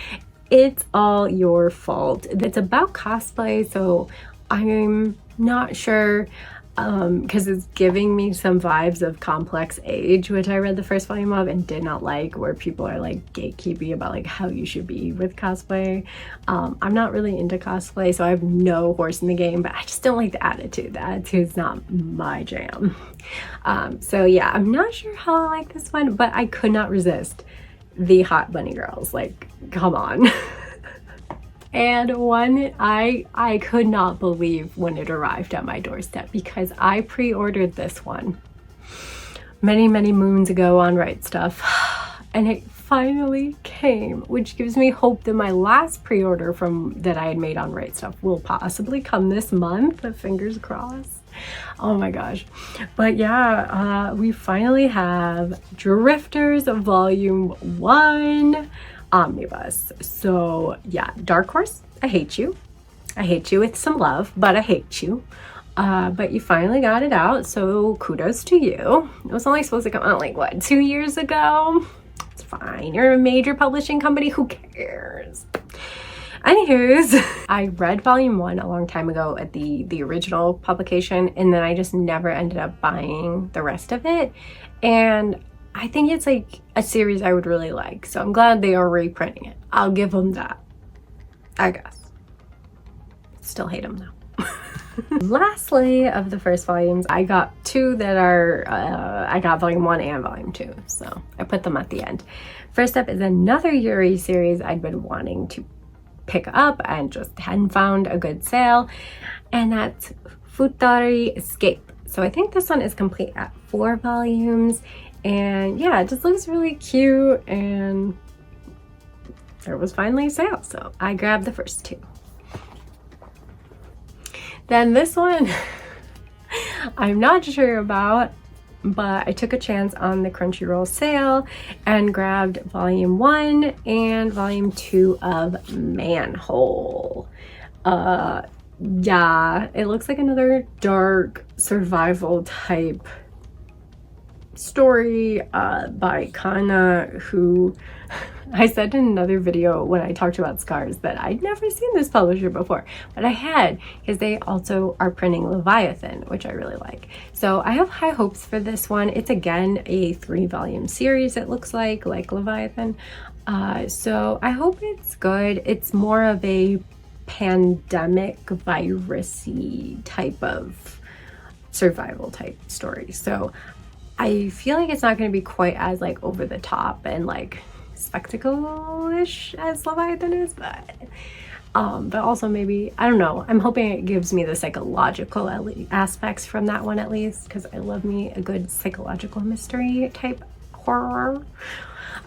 It's All Your Fault. It's about cosplay, so I'm not sure, because it's giving me some vibes of Complex Age, which I read the first volume of and did not like, where people are like gatekeeping about like how you should be with cosplay. I'm not really into cosplay, so I have no horse in the game, but I just don't like the attitude. The attitude's not my jam. So yeah, I'm not sure how I like this one, but I could not resist the hot bunny girls. Like, come on. And one I could not believe when it arrived at my doorstep, because I pre-ordered this one many moons ago on Right Stuff, and it finally came, which gives me hope that my last pre-order that I had made on Right Stuff will possibly come this month. Fingers crossed. Oh my gosh. But yeah, we finally have Drifters Volume 1 Omnibus. So yeah, Dark Horse, I hate you. I hate you with some love, but I hate you. But you finally got it out, so kudos to you. It was only supposed to come out like, what, 2 years ago? It's fine. You're a major publishing company. Who cares? Anywho's, I read volume 1 a long time ago at the original publication, and then I just never ended up buying the rest of it. And I think it's like a series I would really like, so I'm glad they are reprinting it. I'll give them that, I guess. Still hate them though. Lastly, of the first volumes, I got 2 that are, I got volume 1 and volume 2, so I put them at the end. First up is another Yuri series I'd been wanting to pick up and just hadn't found a good sale, and that's Futari Escape. So I think this one is complete at 4 volumes, and yeah, it just looks really cute, and there was finally a sale, so I grabbed the first 2. Then this one, I'm not sure about, but I took a chance on the Crunchyroll sale and grabbed volume 1 and volume 2 of Manhole. Yeah, it looks like another dark survival type story by Kana, who I said in another video when I talked about Scars that I'd never seen this publisher before, but I had, because they also are printing Leviathan, which I really like. So I have high hopes for this one. It's again a 3-volume series, it looks like Leviathan. So I hope it's good. It's more of a pandemic virusy type of survival type story. So I feel like it's not going to be quite as like over the top and like spectacle-ish as Leviathan is, but also maybe, I don't know, I'm hoping it gives me the psychological aspects from that one at least, because I love me a good psychological mystery type horror.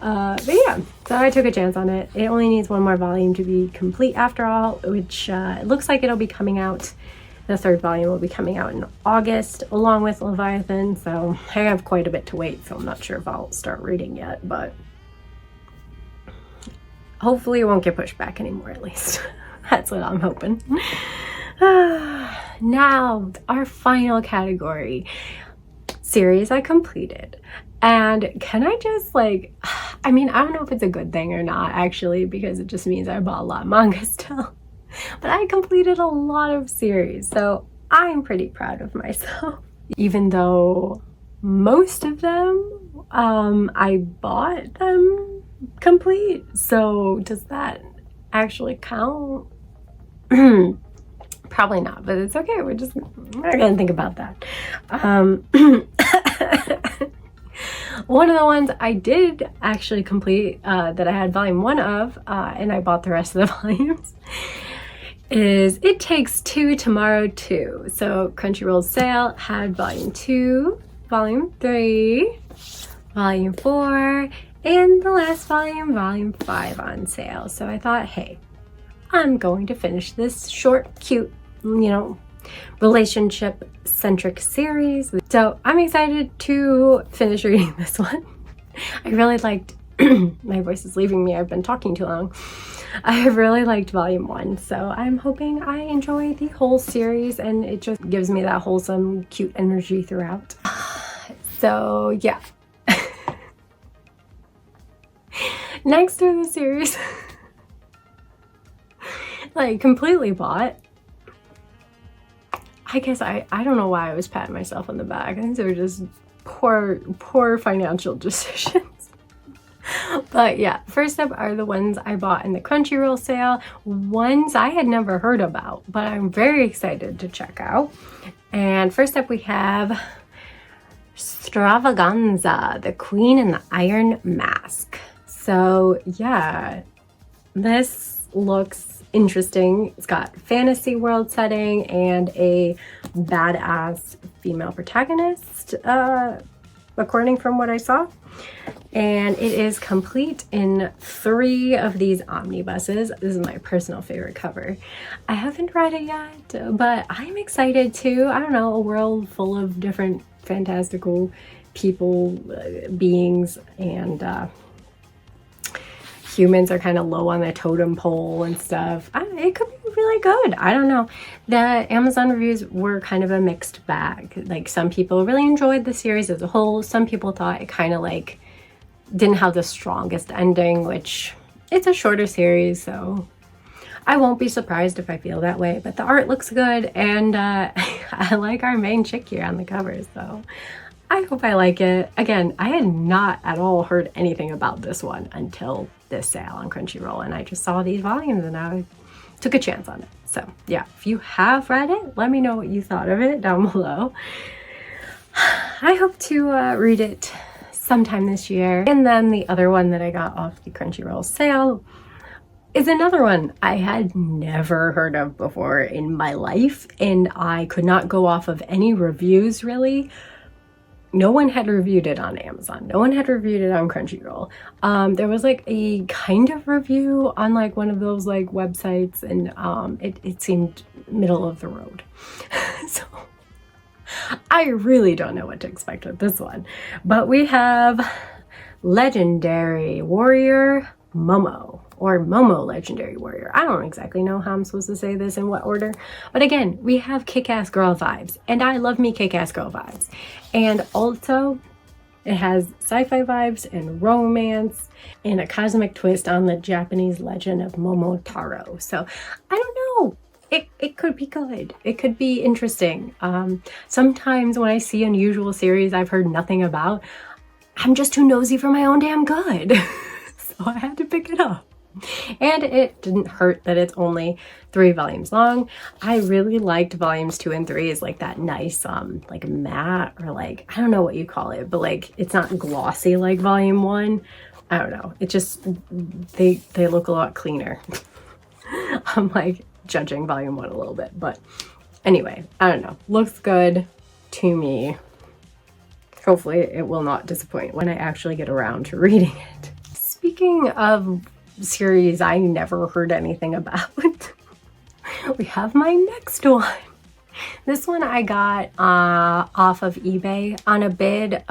But yeah, so I took a chance on it. It only needs 1 more volume to be complete after all, which it looks like it'll be coming out. The 3rd volume will be coming out in August along with Leviathan, so I have quite a bit to wait, so I'm not sure if I'll start reading yet, but hopefully it won't get pushed back anymore, at least. That's what I'm hoping. Now, our final category, series I completed. And can I just like, I mean, I don't know if it's a good thing or not actually, because it just means I bought a lot of manga still. But I completed a lot of series, so I'm pretty proud of myself. Even though most of them, I bought them complete. So does that actually count? Probably not, but it's okay. We're not gonna think about that. One of the ones I did actually complete that I had volume 1 of, and I bought the rest of the volumes, is It Takes Two Tomorrow Too. So Crunchyroll's sale had volume 2, volume 3, volume 4, and the last volume, volume 5 on sale. So I thought, hey, I'm going to finish this short, cute, relationship-centric series. So I'm excited to finish reading this one. I really liked, my voice is leaving me, I've been talking too long. I really liked volume 1, so I'm hoping I enjoy the whole series and it just gives me that wholesome, cute energy throughout. So yeah. Next to the series, like completely bought. I guess I don't know why I was patting myself on the back. I think they were just poor financial decisions. But yeah, first up are the ones I bought in the Crunchyroll sale. Ones I had never heard about, but I'm very excited to check out. And first up we have Stravaganza, The Queen and the Iron Mask. So yeah, this looks interesting. It's got fantasy world setting and a badass female protagonist, according from what I saw. And it is complete in 3 of these omnibuses. This is my personal favorite cover. I haven't read it yet, but I'm excited too. I don't know, a world full of different fantastical people, beings, and humans are kind of low on the totem pole and stuff. It could be really good. I don't know. The Amazon reviews were kind of a mixed bag. Like, some people really enjoyed the series as a whole. Some people thought it kind of like didn't have the strongest ending, which it's a shorter series, so I won't be surprised if I feel that way. But the art looks good, and I like our main chick here on the cover, so I hope I like it. Again, I had not at all heard anything about this one until this sale on Crunchyroll, and I just saw these volumes and I took a chance on it. So yeah, if you have read it, let me know what you thought of it down below. I hope to read it sometime this year. And then the other one that I got off the Crunchyroll sale is another one I had never heard of before in my life, and I could not go off of any reviews really. No one had reviewed it on Amazon. No one had reviewed it on Crunchyroll. There was like a kind of review on like one of those like websites, and it seemed middle of the road. So I really don't know what to expect with this one. But we have Legendary Warrior Momo, or Momo Legendary Warrior. I don't exactly know how I'm supposed to say this in what order, but again, we have kick-ass girl vibes, and I love me kick-ass girl vibes. And also, it has sci-fi vibes and romance and a cosmic twist on the Japanese legend of Momotaro. So I don't know. It could be good. It could be interesting. Sometimes when I see unusual series I've heard nothing about, I'm just too nosy for my own damn good. So I had to pick it up. And it didn't hurt that it's only 3 volumes long. I really liked volumes 2 and 3 is like that nice like matte, or like, I don't know what you call it, but like it's not glossy like volume 1. I don't know. It just, they look a lot cleaner. I'm like judging volume 1 a little bit, but anyway, I don't know. Looks good to me. Hopefully it will not disappoint when I actually get around to reading it. Speaking of series I never heard anything about, we have my next one. This one I got off of eBay on a bid.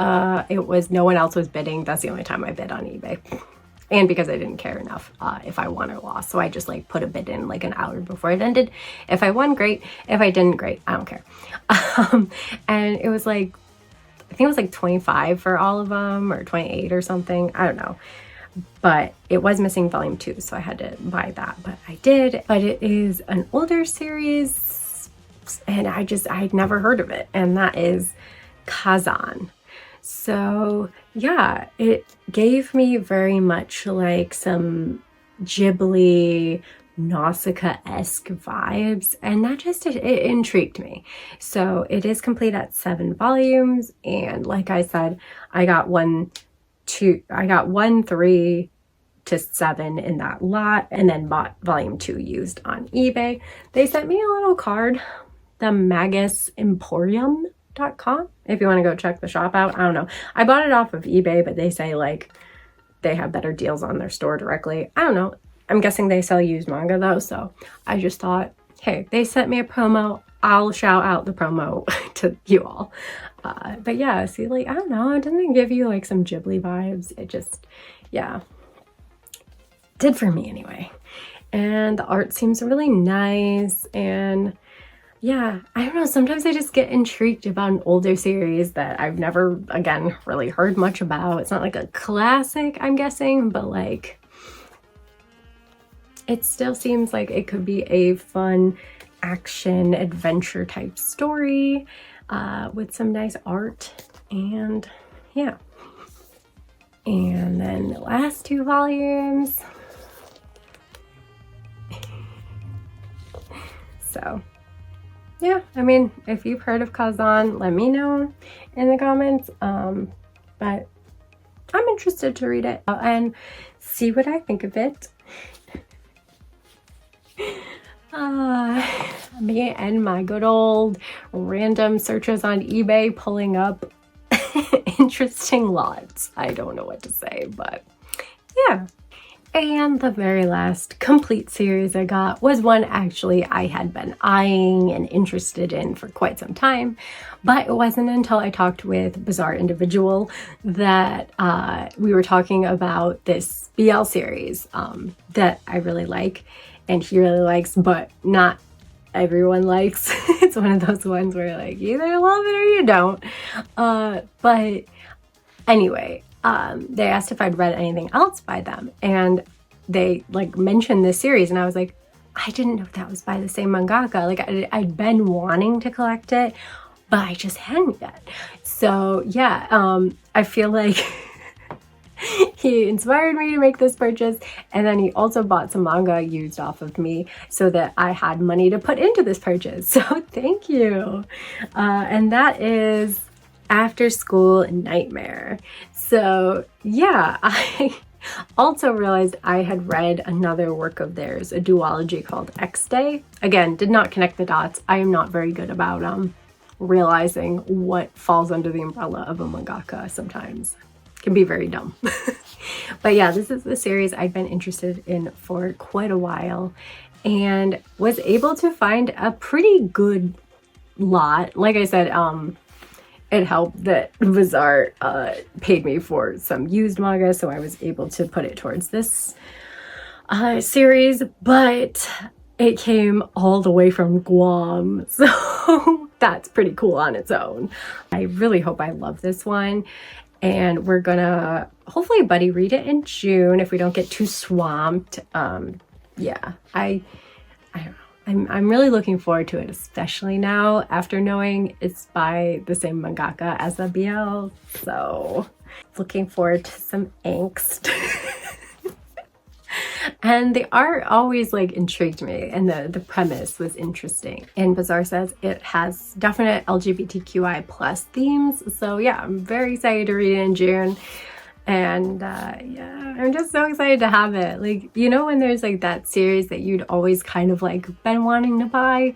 It was, no one else was bidding. That's the only time I bid on eBay. And because I didn't care enough if I won or lost. So I just like put a bid in like an hour before it ended. If I won, great. If I didn't, great. I don't care. And it was like, I think it was like 25 for all of them, or 28 or something. I don't know. But it was missing volume 2, so I had to buy that, but I did. But it is an older series, and I'd never heard of it, and that is Kazan. So yeah, it gave me very much like some Ghibli Nausicaa-esque vibes, and that just it intrigued me. So it is complete at 7 volumes, and like I said, I got 1, 3 to 7 in that lot, and then bought volume 2 used on eBay. They sent me a little card, the magusemporium.com, if you want to go check the shop out. I don't know, I bought it off of eBay, but they say like they have better deals on their store directly. I don't know, I'm guessing they sell used manga though, so I just thought, hey, they sent me a promo, I'll shout out the promo to you all. But yeah, see, like, I don't know, it doesn't give you like some Ghibli vibes. It just, yeah, did for me anyway. And the art seems really nice, and yeah, I don't know, sometimes I just get intrigued about an older series that I've never, again, really heard much about. It's not like a classic, I'm guessing, but like, it still seems like it could be a fun action adventure type story with some nice art, and yeah. And then the last 2 volumes. So yeah, I mean, if you've heard of Kazan, let me know in the comments. But I'm interested to read it and see what I think of it. Me and my good old random searches on eBay pulling up interesting lots. I don't know what to say, but yeah. And the very last complete series I got was one actually I had been eyeing and interested in for quite some time, but it wasn't until I talked with Bizarre Individual that we were talking about this BL series that I really like and he really likes, but not everyone likes. It's one of those ones where like you either love it or you don't. But anyway, they asked if I'd read anything else by them, and they like mentioned this series, and I was like, I didn't know that was by the same mangaka. Like I'd been wanting to collect it, but I just hadn't yet. So yeah, I feel like he inspired me to make this purchase, and then he also bought some manga used off of me so that I had money to put into this purchase. So thank you. And that is After School Nightmare. So yeah, I also realized I had read another work of theirs, a duology called X Day. Again, did not connect the dots. I am not very good about realizing what falls under the umbrella of a mangaka sometimes. Can be very dumb. But yeah, this is the series I've been interested in for quite a while and was able to find a pretty good lot. Like I said, it helped that Bizarre paid me for some used manga, so I was able to put it towards this series, but it came all the way from Guam, so that's pretty cool on its own. I really hope I love this one, and we're gonna hopefully buddy read it in June if we don't get too swamped. Yeah, I don't know. I'm really looking forward to it, especially now after knowing it's by the same mangaka as the BL. So looking forward to some angst. And the art always like intrigued me, and the premise was interesting. And Bizarre says it has definite LGBTQI plus themes. So yeah, I'm very excited to read it in June. And yeah, I'm just so excited to have it. Like, you know, when there's like that series that you'd always kind of like been wanting to buy,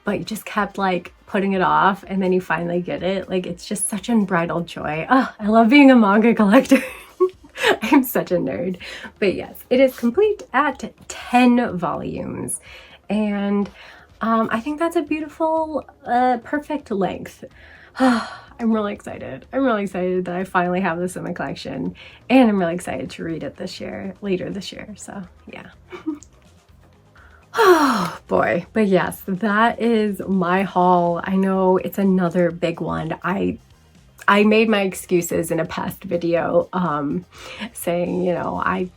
but you just kept like putting it off, and then you finally get it. Like, it's just such unbridled joy. Oh, I love being a manga collector. I'm such a nerd. But yes, it is complete at 10 volumes. And I think that's a beautiful, perfect length. I'm really excited. I'm really excited that I finally have this in my collection, and I'm really excited to read it later this year. So yeah. Oh boy. But yes, that is my haul. I know it's another big one. I made my excuses in a past video saying, you know, I've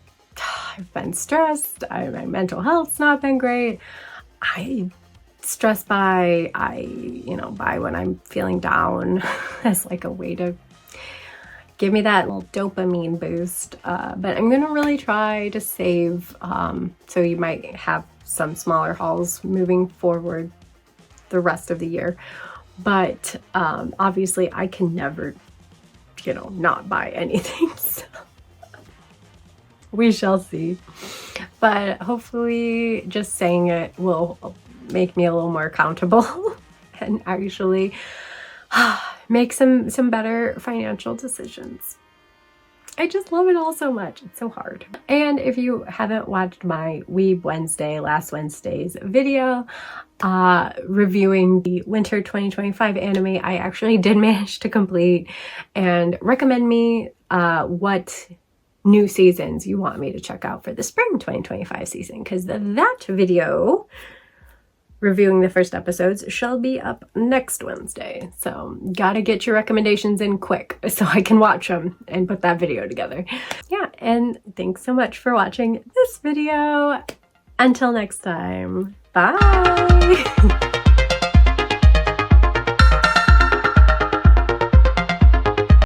been stressed, my mental health's not been great. I stress buy, buy when I'm feeling down as like a way to give me that little dopamine boost. But I'm gonna really try to save, so you might have some smaller hauls moving forward the rest of the year. But obviously I can never, you know, not buy anything. So we shall see. But hopefully just saying it will make me a little more accountable and actually make some better financial decisions. I just love it all so much. It's so hard. And if you haven't watched my Weeb Wednesday, last Wednesday's video, reviewing the winter 2025 anime, I actually did manage to complete, and recommend me what new seasons you want me to check out for the spring 2025 season, because that video reviewing the first episodes shall be up next Wednesday. So gotta get your recommendations in quick so I can watch them and put that video together. Yeah, and thanks so much for watching this video. Until next time, bye!